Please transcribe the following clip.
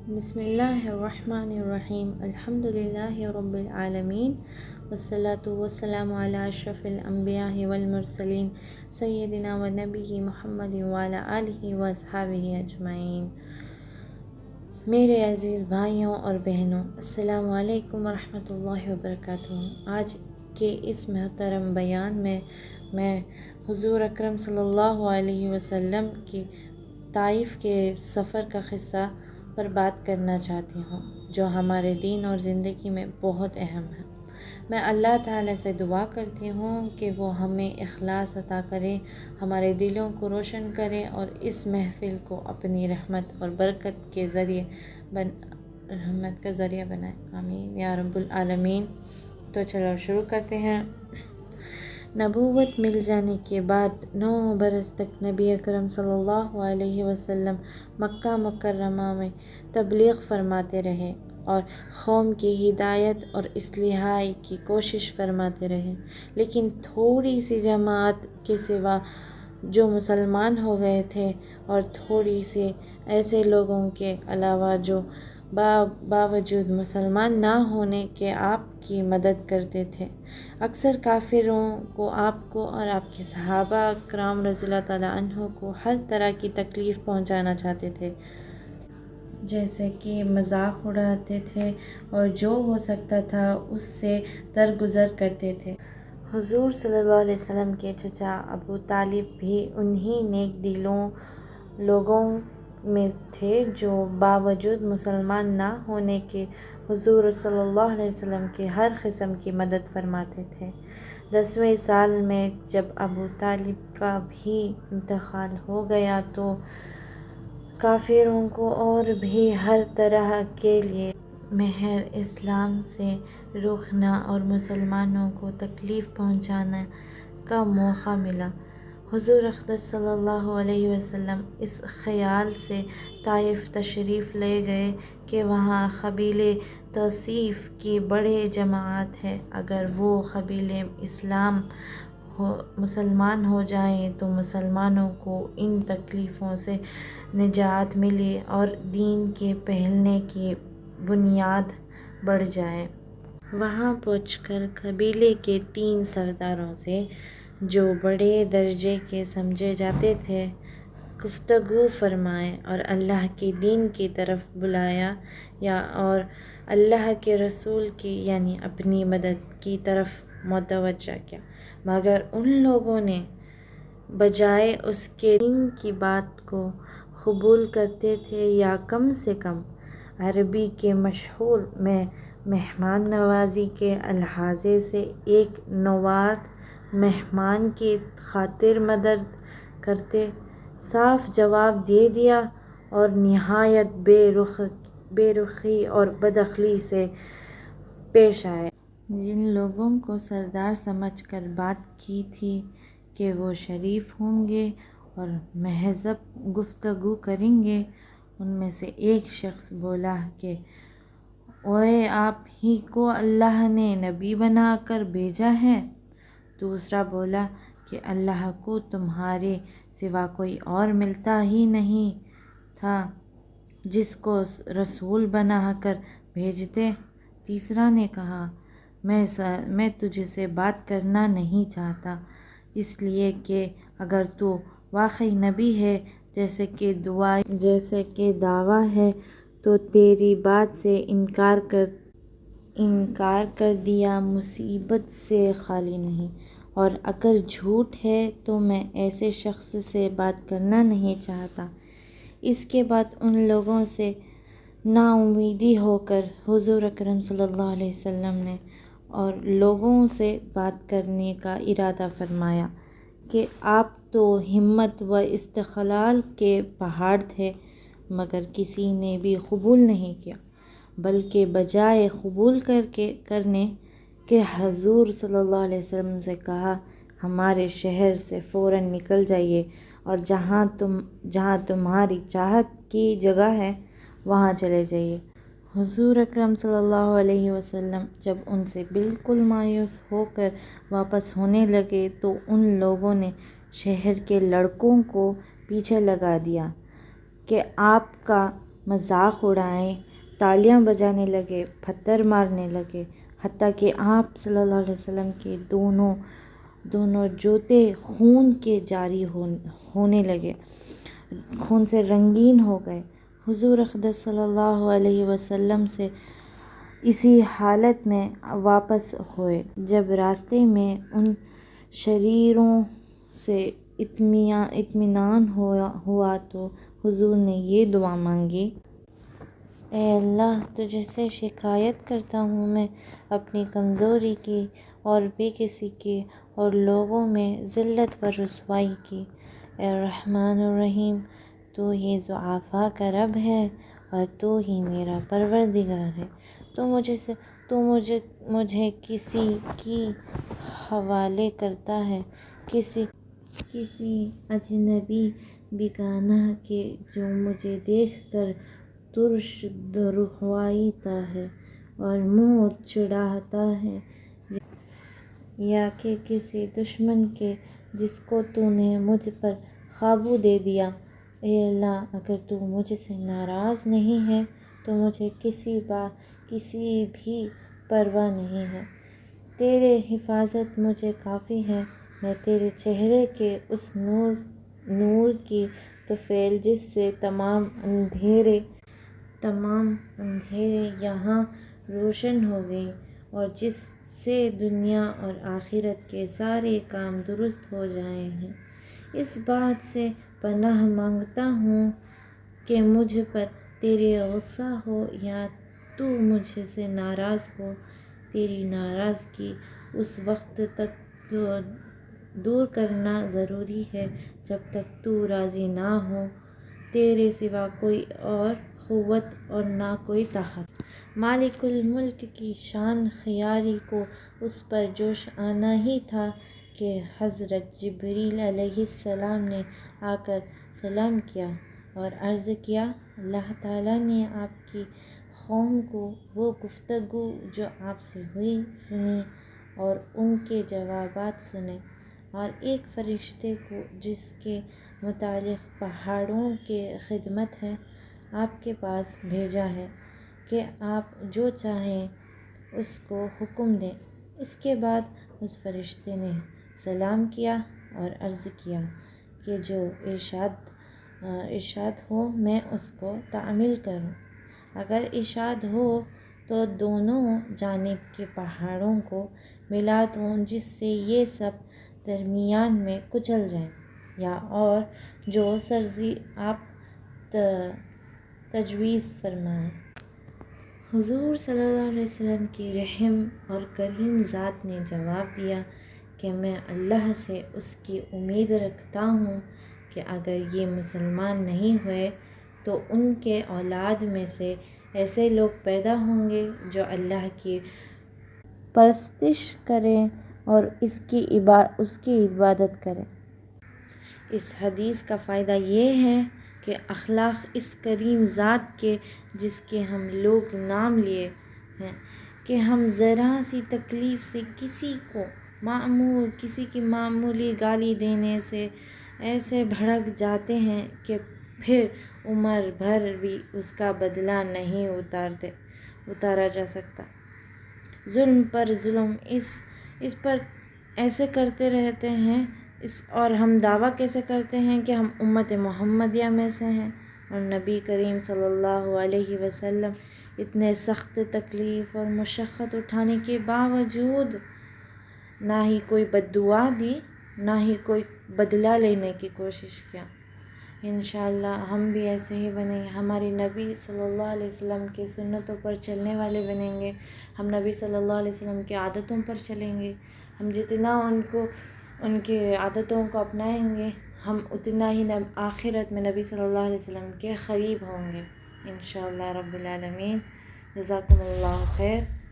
بسم اللہ الرحمن الرحیم الحمد للہ رب العالمین والصلاة والسلام علی اشرف الانبیاء والمرسلین سیدنا و نبی محمد وعلی آلہ واصحابہ اجمعین۔ میرے عزیز بھائیوں اور بہنوں، السلام علیکم ورحمۃ اللہ وبرکاتہ۔ آج کے اس محترم بیان میں حضور اکرم صلی اللہ علیہ وسلم کی طائف کے سفر کا قصہ پر بات کرنا چاہتی ہوں، جو ہمارے دین اور زندگی میں بہت اہم ہے۔ میں اللہ تعالیٰ سے دعا کرتی ہوں کہ وہ ہمیں اخلاص عطا کرے، ہمارے دلوں کو روشن کرے اور اس محفل کو اپنی رحمت اور برکت کے ذریعہ بنائے، آمین یا رب العالمین۔ تو چلو شروع کرتے ہیں۔ نبوت مل جانے کے بعد 9 برس تک نبی اکرم صلی اللہ علیہ وسلم مکہ مکرمہ میں تبلیغ فرماتے رہے اور قوم کی ہدایت اور اصلاح کی کوشش فرماتے رہے، لیکن تھوڑی سی جماعت کے سوا جو مسلمان ہو گئے تھے اور تھوڑی سی ایسے لوگوں کے علاوہ جو باوجود مسلمان نہ ہونے کے آپ کی مدد کرتے تھے، اکثر کافروں کو آپ کو اور آپ کے صحابہ کرام رضی اللہ تعالیٰ عنہ کو ہر طرح کی تکلیف پہنچانا چاہتے تھے، جیسے کہ مذاق اڑاتے تھے اور جو ہو سکتا تھا اس سے درگزر کرتے تھے۔ حضور صلی اللہ علیہ وسلم کے چچا ابو طالب بھی انہی نیک دلوں لوگوں میں تھے جو باوجود مسلمان نہ ہونے کے حضور صلی اللہ علیہ وسلم کی ہر قسم کی مدد فرماتے تھے۔ 10ویں سال میں جب ابو طالب کا بھی انتقال ہو گیا تو کافروں کو اور بھی ہر طرح کے لیے مہر اسلام سے روکنا اور مسلمانوں کو تکلیف پہنچانے کا موقع ملا۔ حضور اقدس صلی اللہ علیہ وسلم اس خیال سے طائف تشریف لے گئے کہ وہاں قبیلہ توسیف کی بڑی جماعت ہے، اگر وہ قبیلے مسلمان ہو جائیں تو مسلمانوں کو ان تکلیفوں سے نجات ملے اور دین کے پھیلنے کی بنیاد بڑھ جائے۔ وہاں پہنچ کر قبیلے کے 3 سرداروں سے، جو بڑے درجے کے سمجھے جاتے تھے، گفتگو فرمائی اور اللہ کے دین کی طرف بلایا اور اللہ کے رسول کی یعنی اپنی مدد کی طرف متوجہ کیا، مگر ان لوگوں نے بجائے اس کے دین کی بات کو قبول کرتے تھے، یا کم سے کم عربی کے مشہور مہمان نوازی کے لحاظ سے ایک نواب مہمان کی خاطر مدد کرتے صاف جواب دے دیا اور نہایت بے رخی اور بد اخلاقی سے پیش آئے۔ جن لوگوں کو سردار سمجھ کر بات کی تھی کہ وہ شریف ہوں گے اور مہذب گفتگو کریں گے، ان میں سے ایک شخص بولا کہ اوئے آپ ہی کو اللہ نے نبی بنا کر بھیجا ہے۔ دوسرا بولا کہ اللہ کو تمہارے سوا کوئی اور ملتا ہی نہیں تھا جس کو رسول بنا کر بھیجتے۔ تیسرا نے کہا میں تجھ سے بات کرنا نہیں چاہتا، اس لیے کہ اگر تو واقعی نبی ہے جیسے کہ دعویٰ ہے تو تیری بات سے انکار کر دیا مصیبت سے خالی نہیں، اور اگر جھوٹ ہے تو میں ایسے شخص سے بات کرنا نہیں چاہتا۔ اس کے بعد ان لوگوں سے نا امیدی ہو کر حضور اکرم صلی اللہ علیہ وسلم نے اور لوگوں سے بات کرنے کا ارادہ فرمایا کہ آپ تو ہمت و استقلال کے پہاڑ تھے، مگر کسی نے بھی قبول نہیں کیا، بلکہ بجائے قبول کرنے کے حضور صلی اللہ علیہ وسلم سے کہا ہمارے شہر سے فوراً نکل جائیے اور جہاں تمہاری چاہت کی جگہ ہے وہاں چلے جائیے۔ حضور اکرم صلی اللہ علیہ وسلم جب ان سے بالکل مایوس ہو کر واپس ہونے لگے تو ان لوگوں نے شہر کے لڑکوں کو پیچھے لگا دیا کہ آپ کا مذاق اڑائیں، تالیاں بجانے لگے، پتھر مارنے لگے، حتیٰ کہ آپ صلی اللہ علیہ وسلم کے دونوں جوتے خون کے جاری ہونے لگے، خون سے رنگین ہو گئے۔ حضور اقدس صلی اللہ علیہ وسلم سے اسی حالت میں واپس ہوئے۔ جب راستے میں ان شریروں سے اطمینان ہوا تو حضور نے یہ دعا مانگی: اے اللہ، تجھ سے شکایت کرتا ہوں میں اپنی کمزوری کی اور بے کسی کی اور لوگوں میں ذلت و رسوائی کی۔ اے رحمن الرحیم، تو ہی ضعفاء کا رب ہے اور تو ہی میرا پروردگار ہے۔ تو مجھے کسی کی حوالے کرتا ہے، کسی اجنبی بیگانہ کے جو مجھے دیکھ کر ترش رخوائیتا ہے اور منہ چڑھاتا ہے، یا کہ کسی دشمن کے جس کو تو نے مجھ پر قابو دے دیا۔ اے اللہ، اگر تو مجھ سے ناراض نہیں ہے تو مجھے کسی بھی پرواہ نہیں ہے۔ تیرے حفاظت مجھے کافی ہے۔ میں تیرے چہرے کے اس نور کی طفیل جس سے تمام اندھیرے یہاں روشن ہو گئے اور جس سے دنیا اور آخرت کے سارے کام درست ہو جائے ہیں، اس بات سے پناہ مانگتا ہوں کہ مجھ پر تیرے غصہ ہو یا تو مجھ سے ناراض ہو۔ تیری ناراضگی اس وقت تک دور کرنا ضروری ہے جب تک تو راضی نہ ہو۔ تیرے سوا کوئی اور قوت اور نہ کوئی طاقت۔ مالک الملک کی شان خیاری کو اس پر جوش آنا ہی تھا کہ حضرت جبریل علیہ السلام نے آ کر سلام کیا اور عرض کیا: اللہ تعالیٰ نے آپ کی قوم کو وہ گفتگو جو آپ سے ہوئی سنی اور ان کے جوابات سنے، اور ایک فرشتے کو جس کے متعلق پہاڑوں کی خدمت ہے آپ کے پاس بھیجا ہے کہ آپ جو چاہیں اس کو حکم دیں۔ اس کے بعد اس فرشتے نے سلام کیا اور عرض کیا کہ جو ارشاد ہو میں اس کو تعمیل کروں۔ اگر ارشاد ہو تو دونوں جانب کے پہاڑوں کو ملا دوں جس سے یہ سب درمیان میں کچل جائیں، یا اور جو سرزی آپ تجویز فرمائیں۔ حضور صلی اللہ علیہ وسلم کی رحیم اور کریم ذات نے جواب دیا کہ میں اللہ سے اس کی امید رکھتا ہوں کہ اگر یہ مسلمان نہیں ہوئے تو ان کے اولاد میں سے ایسے لوگ پیدا ہوں گے جو اللہ کی پرستش کریں اور اس کی عبادت کریں۔ اس حدیث کا فائدہ یہ ہے کہ اخلاق اس کریم ذات کے جس کے ہم لوگ نام لیے ہیں کہ ہم ذرا سی تکلیف سے کسی کی معمولی گالی دینے سے ایسے بھڑک جاتے ہیں کہ پھر عمر بھر بھی اس کا بدلہ نہیں اتارا جا سکتا۔ ظلم پر ظلم اس پر ایسے کرتے رہتے ہیں، اور ہم دعویٰ کیسے کرتے ہیں کہ ہم امت محمدیہ میں سے ہیں، اور نبی کریم صلی اللہ علیہ وسلم اتنے سخت تکلیف اور مشقت اٹھانے کے باوجود نہ ہی کوئی بد دعا دی، نہ ہی کوئی بدلہ لینے کی کوشش کیا۔ انشاءاللہ ہم بھی ایسے ہی بنیں گے، ہمارے نبی صلی اللہ علیہ وسلم کی سنتوں پر چلنے والے بنیں گے، ہم نبی صلی اللہ علیہ وسلم کی عادتوں پر چلیں گے، ہم جتنا ان کے عادتوں کو اپنائیں گے ہم اتنا ہی آخرت میں نبی صلی اللہ علیہ وسلم کے قریب ہوں گے انشاءاللہ رب العالمین۔ جزاکم اللہ خیر۔